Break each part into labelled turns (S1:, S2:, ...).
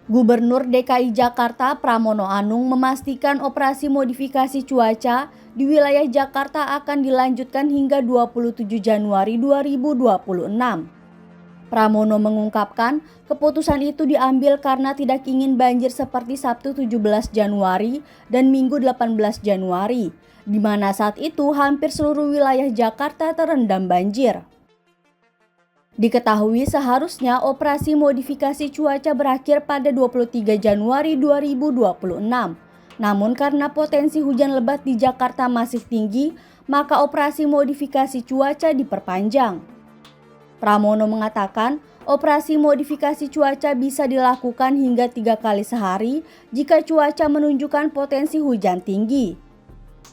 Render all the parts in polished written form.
S1: Gubernur DKI Jakarta Pramono Anung memastikan operasi modifikasi cuaca di wilayah Jakarta akan dilanjutkan hingga 27 Januari 2026. Pramono mengungkapkan keputusan itu diambil karena tidak ingin banjir seperti Sabtu 17 Januari dan Minggu 18 Januari, di mana saat itu hampir seluruh wilayah Jakarta terendam banjir. Diketahui seharusnya operasi modifikasi cuaca berakhir pada 23 Januari 2026. Namun karena potensi hujan lebat di Jakarta masih tinggi, maka operasi modifikasi cuaca diperpanjang. Pramono mengatakan operasi modifikasi cuaca bisa dilakukan hingga 3 kali sehari jika cuaca menunjukkan potensi hujan tinggi.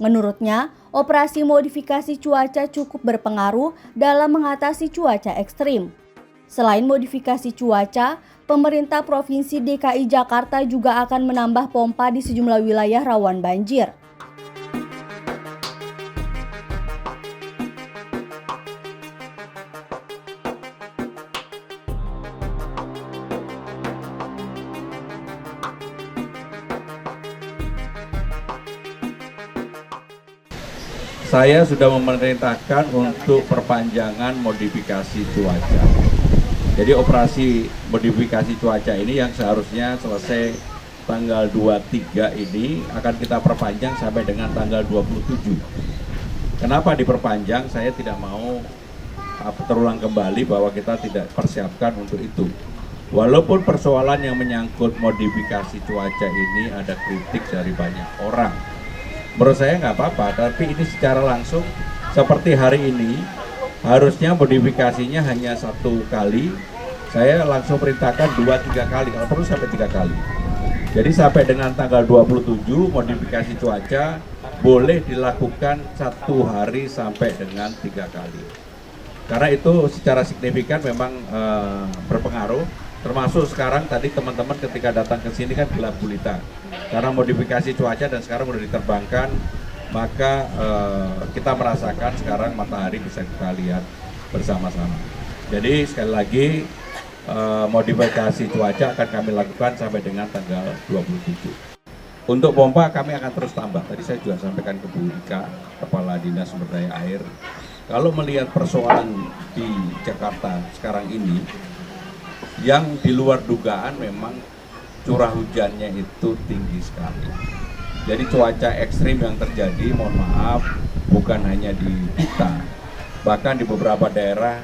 S1: Menurutnya, operasi modifikasi cuaca cukup berpengaruh dalam mengatasi cuaca ekstrim. Selain modifikasi cuaca, pemerintah Provinsi DKI Jakarta juga akan menambah pompa di sejumlah wilayah rawan banjir.
S2: Saya sudah memerintahkan untuk perpanjangan modifikasi cuaca. Jadi operasi modifikasi cuaca ini yang seharusnya selesai tanggal 23 ini akan kita perpanjang sampai dengan tanggal 27. Kenapa diperpanjang? Saya tidak mau terulang kembali bahwa kita tidak persiapkan untuk itu. Walaupun persoalan yang menyangkut modifikasi cuaca ini ada kritik dari banyak orang. Menurut saya nggak apa-apa, tapi ini secara langsung seperti hari ini harusnya modifikasinya hanya 1 kali, saya langsung perintahkan 2-3 kali, kalau perlu sampai 3 kali. Jadi sampai dengan tanggal 27 modifikasi cuaca boleh dilakukan 1 hari sampai dengan 3 kali. Karena itu secara signifikan memang berpengaruh. Termasuk sekarang tadi teman-teman ketika datang ke sini kan gelap gulita. Karena modifikasi cuaca dan sekarang sudah diterbangkan, maka kita merasakan sekarang matahari bisa kita lihat bersama-sama. Jadi sekali lagi modifikasi cuaca akan kami lakukan sampai dengan tanggal 27. Untuk pompa kami akan terus tambah. Tadi saya juga sampaikan ke Bu Ika, Kepala Dinas Sumber Daya Air. Kalau melihat persoalan di Jakarta sekarang ini, yang di luar dugaan memang curah hujannya itu tinggi sekali. Jadi cuaca ekstrim yang terjadi, mohon maaf, bukan hanya di kita, bahkan di beberapa daerah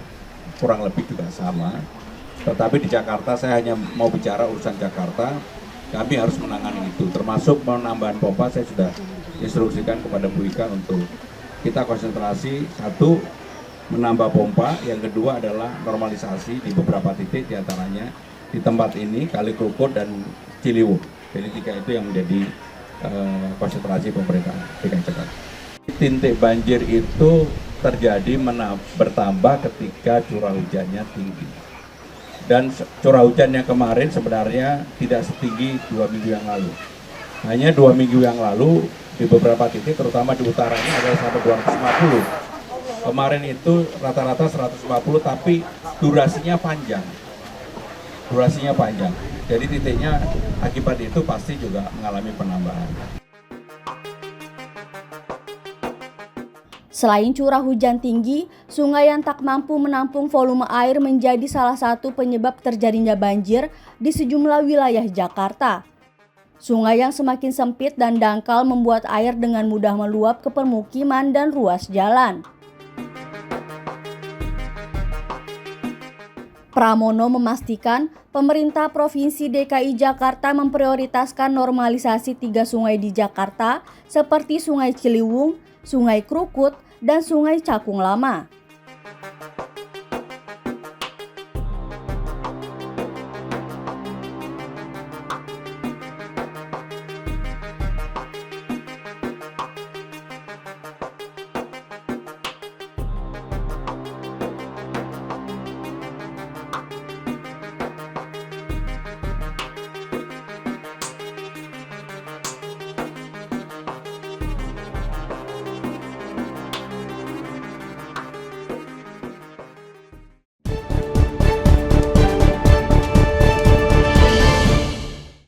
S2: kurang lebih juga sama. Tetapi di Jakarta, saya hanya mau bicara urusan Jakarta, kami harus menangani itu. Termasuk penambahan pompa, saya sudah instruksikan kepada Bu Ika untuk kita konsentrasi, 1, menambah pompa, yang kedua adalah normalisasi di beberapa titik, diantaranya di tempat ini, Kali Krukut dan Ciliwung. Jadi 3 itu yang menjadi konsentrasi pemerintah DKI Jakarta. Titik banjir itu terjadi bertambah ketika curah hujannya tinggi. Dan curah hujan yang kemarin sebenarnya tidak setinggi 2 minggu yang lalu. Hanya 2 minggu yang lalu di beberapa titik, terutama di utaranya ada sampai 250. Kemarin itu rata-rata 150, tapi durasinya panjang. Jadi titiknya akibat itu pasti juga mengalami penambahan.
S1: Selain curah hujan tinggi, sungai yang tak mampu menampung volume air menjadi salah satu penyebab terjadinya banjir di sejumlah wilayah Jakarta. Sungai yang semakin sempit dan dangkal membuat air dengan mudah meluap ke permukiman dan ruas jalan. Pramono memastikan pemerintah Provinsi DKI Jakarta memprioritaskan normalisasi 3 sungai di Jakarta seperti Sungai Ciliwung, Sungai Krukut, dan Sungai Cakung Lama.